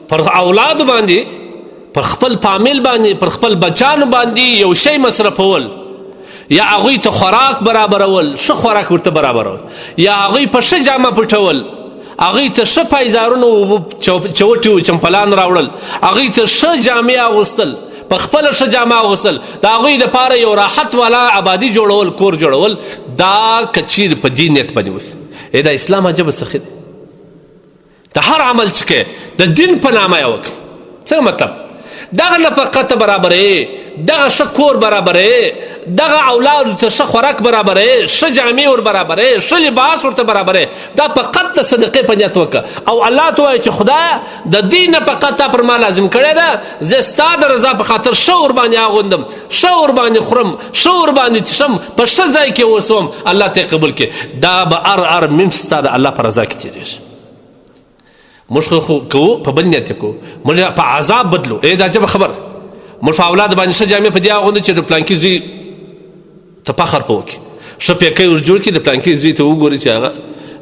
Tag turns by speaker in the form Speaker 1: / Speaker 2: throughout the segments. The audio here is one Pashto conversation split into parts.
Speaker 1: پر اولاد باندې پر خپل فامیل باندې پر خپل بچانو باندې یو شی مصرفول یا هغوی ته خوراک برابرول ښه خوراک ورته برابرول یا هغوی په ښه جامه پټول هغوی ته ښه پایزارونه چوټي چمپلان راوړل هغوی ته ښه جامې اغوستل په خپله ښه جامه اغوستل د هغوی دپاره یو راحت والا آبادي جوړول کور جوړول دا که چیرې په دې نیت باندې وسي دا اسلام عجبه څه دی د هر عمل چې کوې د دین په نامه یې وکړه څنګه مطلب دغه نفقه ته برابرې دغه ښه کور برابرې دغه اولادو ته ښه خوراک برابرې ښه جامې ور برابرې ښه لباس ورته برابرې دا فقط د صدقې په نیت وکړه او الله ته وایي چې خدایه د دې نفقه تا پر ما لازم کړې ده زه ستا د رضا په خاطر ښه ورباندې اغوندم ښه ورباندې خورم ښه ورباندې څښم په ښه ځای کې اوسوم الله ته یې قبول کړي دا به هر منټ ستا د الله په رضا کې تېرېږي موږ خو کوو په بل نیت یې کوو موږ په عذاب بدلو دا عجبه خبره موږ په اولاد باندې ښه جامې په دې اغوندو چې د پلانکي زوی ته فخر په وکړي ښه پیکی ور جوړ کړي د پلانکي زوی ته وګوري چې هغه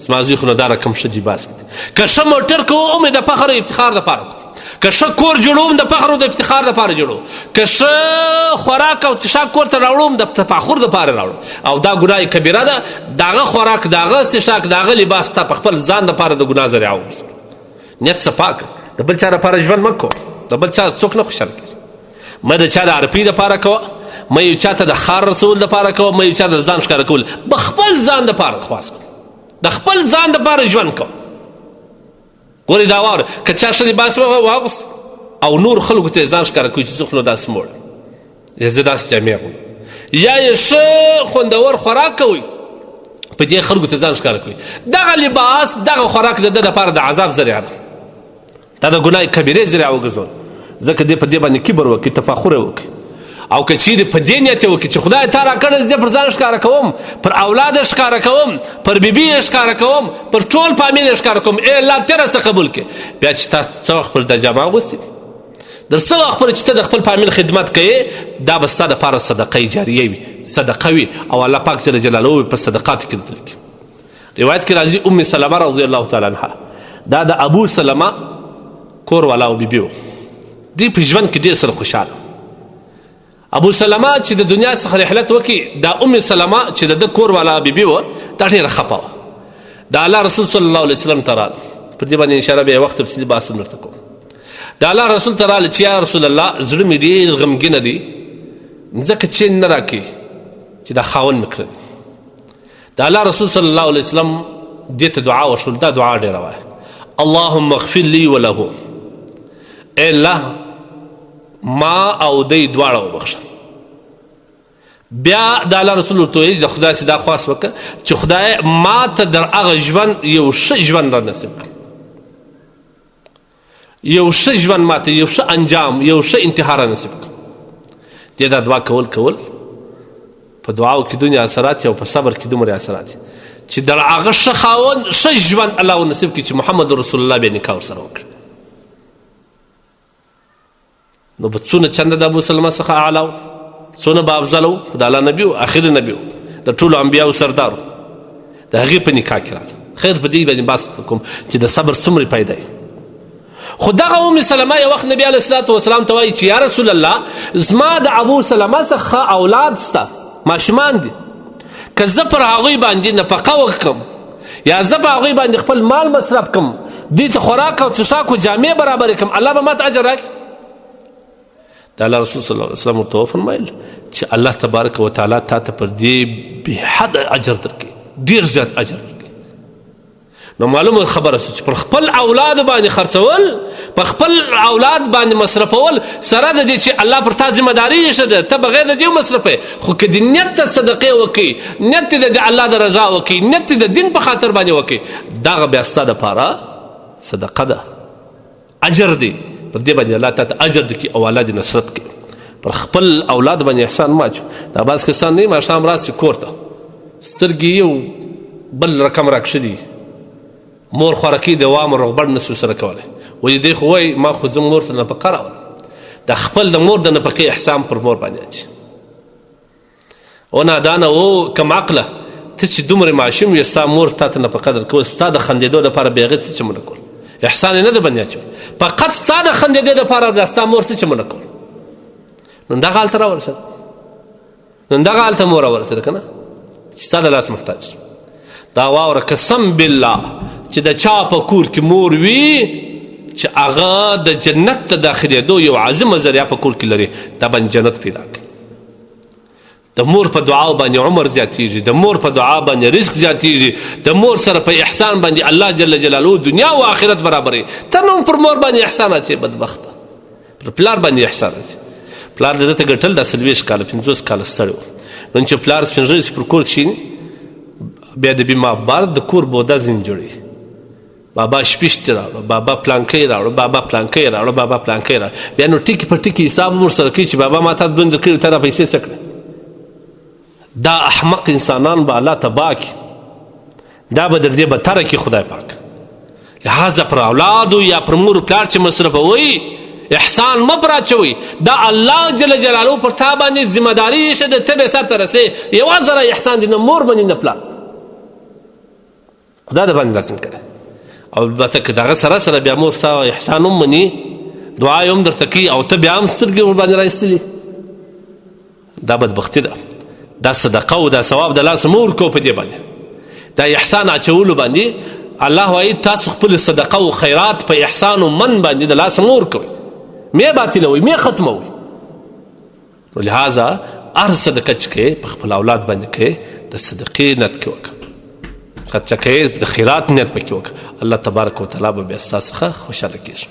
Speaker 1: زما زوی خو نو دا رقم ښه جیباز کړي که ښه موټر کوو هم د فخر او افتخار دپاره کوو که ښه کور جوړوم د فخر او د افتخار دپاره جوړوم که ښه خوراک او څښاک کور ته راوړم د تفاخر دپاره راوړم او دا ګناه کبیره ده د هغه خوراک د هغه څښاک د هغه لباس تا په خپل ځان دپاره د ګناه ذریعه وګرځوه نیت صفا کړه د بل چا دپاره ژوند مه کوه د بل چا څوک نه خوشحاله کړي مه د چا د عرفي دپاره کوه مه یو چا ته د خار رسول دپاره کوه مه یو چا د ځان ښکاره کول به خپل ځان دپاره خواست کوه د خپل ځان دپاره ژوند کوه ګورې دا واوره که چا ښه لباس واغوست او نور خلکو ته یې ځان ښکاره کوي چې زه خو نو داسې موړ یا زه داسې جامې اغوندم یا یې ښه خوندور خوراک کوئ په دې خلکو ته ځان ښکاره کوي دغه لباس دغه خوراک د ده دپاره د عذاب ذریعه ده دا د ګناه کبیرې ذریعه وګرځول ځکه دې په دې باندې کبر وکړي تفاخر یې وکړي او که چیرې په دې نیت یې وکړي چې خدای تا راکړی زه پر ځان ښکاره کوم پر اولاد یې ښکاره کوم پر بیبي یې ښکاره کوم پر ټول فامیل یې ښکاره کوم ای الله ته راڅه قبول کړې بیا چې تا څه وخت پورې دا جامه اغوستې در څه وخت پورې چې ته د خپل فامیل خدمت کوې دا به ستا دپاره صدقه جاریه وي صدقه وي او الله پاک جل جلاله په صدقاتو کې درته لیکي روایت کې راځي ام سلمه رضی الله تعالی عنها دا د ابو سلمه کور والا او بیبي و دوی په ژوند کې ډېر سره خوشحاله ابو سلمه چې د دنیا څخه رحلت وکړي دا ام سلمه چې د ده کور والا بیبي وه دا ډېره خفه وه د الله رسول صلی الله علیه وسلم ته راغله پر دې باندې انشاءالله بیا یو وخت تفصیلي بحثونه درته کوم د الله رسول ته راغله چې یا رسول الله زړه مې ډېر غمګینه دی ځکه چین نه راکوي چې دا خاوند مې کړی د الله رسول صلی الله علیه وسلم دې ته دعا وشول دا دعا ډېره وایه اللهم اغفر لي وله ای الله ما او دی دواړه وبخښه بیا د الله رسول ورته ویل د خدای سې دا خواست وکړه چې خدای ما ته در هغه ژوند یو ښه ژوند را نصیب کړه یو ښه ژوند ما ته یو ښه انجام یو ښه انتها را نصیب کړه دې دا دعا کول په دعاو کې دنیا اثرات او په صبر کې دومره اثرات چې در هغه ښه خاوند ښه ژوند الله ورنصیب کړي چې محمد رسول الله بیا نکاح ورسره وکړي نو به څونه چنده د ابو سلمه څخه اعلی و څونه به افضل و خو د الله نبي و آخر نبي و د ټولو انبیاو سردار و د هغې په نکاح کې راغله خیر په دې باندې بحث کوم چې د صبر څومره فایده وي خو دغه ام سلمه یو وخت نبي علیه الصلاة وسلام ته وایي چې یا رسول الله زما د ابو سلمه څخه اولاد سته ماشومان دي که زه پر هغوی باندې نفقه وکړم یا زه په هغوی باندې خپل مال مصرف کړم دوی ته خوراک او څښاک او جامې برابرې کړم الله به ماته اجر راکړي د الله رسول صلی الله علیه وسلم ورته وفرمیل چې الله تبارک وتعالی تا ته پر دې بېحد اجر درکړي ډېر زیات اجر درکړي نو معلومه خبره شوه چې پر خپل اولاد باندې خرڅول په خپل اولاد باندې مصرفول سره د دې چې الله پر تا ذمهداري ایښې ده ته بغیر د دې مصرفې خو که د نیت ته صدقې وکړي نیت دې د الله د رضا وکړي نیت دې د دین په خاطر باندې وکړي دغه بیا ستا دپاره صدقه ده اجر دی پر دې باندې الله تعالی اجر درکړي او الله دې نصرت کړي پر خپل اولاد باندې احسان مه اچوه دا بعض کسان نه ماښام راسي کور ته سترګې یو بل رقم راکښه دي مور خوارکي د وام رغبړ نسي ورسره کولی وایي دی خو وایي ما خو زه مور ته نفقه راوړم د خپل د مور د نفقې احسان پر مور باندې اچي او نادانه او کم عقله ته چې دومره ماشوم یې ستا مور تا ته نفقه درکول ستا د خندېدو دپاره بې هغې څه چې مونه کول احسان یې نه ده باندې اچوي فقط ستا د خندېدې دپاره دا ستا مور څه چې منع کول نن دغه حال ته راورسېده نن دغه حال ته مور راورسېده که نه چې ستا د لاس محتاج دا واوره قسم بالله چې د چا په کور کې مور وي چې هغه د جنت ته داخلېدو یو عظمه ذریعه په کور کې لري دا باندې جنت پیدا کړي د مور په دعا باندې عمر زیاتېږي د مور په دعا باندې رزق زیاتېږي د مور سره په احسان باندې الله جل جلاله دنیا او آخرت برابري ته نو پر مور باندې احسان اچوې بدبخته پر پلار باندې احسان اچوې پلار د ده ته ګټل دا 40 کاله 50 کاله ستړی و نن چې پلار سپین ږیری پر کور کښېني بیا د بیمار د کور بوده ځینې جوړوي بابا شپیشتې راوړه بابا پلانکی راوړه بابا پلانکی راوړه بابا پلانکی راوړه بیا نو ټکي په ټکي حساب هم ورسره کوي چې بابا ما تا دوند کړي تا دا پیسې څه کړې دا احمق انسانان به الله تباه کړي دا به در دې بدتره کړي خدای پاک لهذا پر اولادو یا پر مور پلار چې مصرفوئ احسان مه پر اچوئ دا الله جل جلاله پر تا باندې ذمهداري ایښې ده ته به سرته رسې یوه ذره احسان دې نه مور باندې نه پلار خدا د باندې لازم کړی او البته که دغه سره سره بیا مور ستا احسان هم مني دعا یې هم درته کوي او ته بیا هم سترګې ورباندې رایستلي دا بدبختي ده دا صدقه او دا ثواب د لاسه مه ورکوو په دې باندې دا احسان اچولو باندې الله وایي تاسو خپل صدقه او خیرات په احسان و من باندې د لاسه مه ورکوئ مې باطلوئ مې ختموئ نو لهذا هر صدقه چې کوې په خپل اولاد باندې کوې د صدقې نیت کې وکړه خرچه کوي د خیرات نیت پکې وکړه الله تبارک وتعالی به بیا ستا څخه خوشحاله کېږي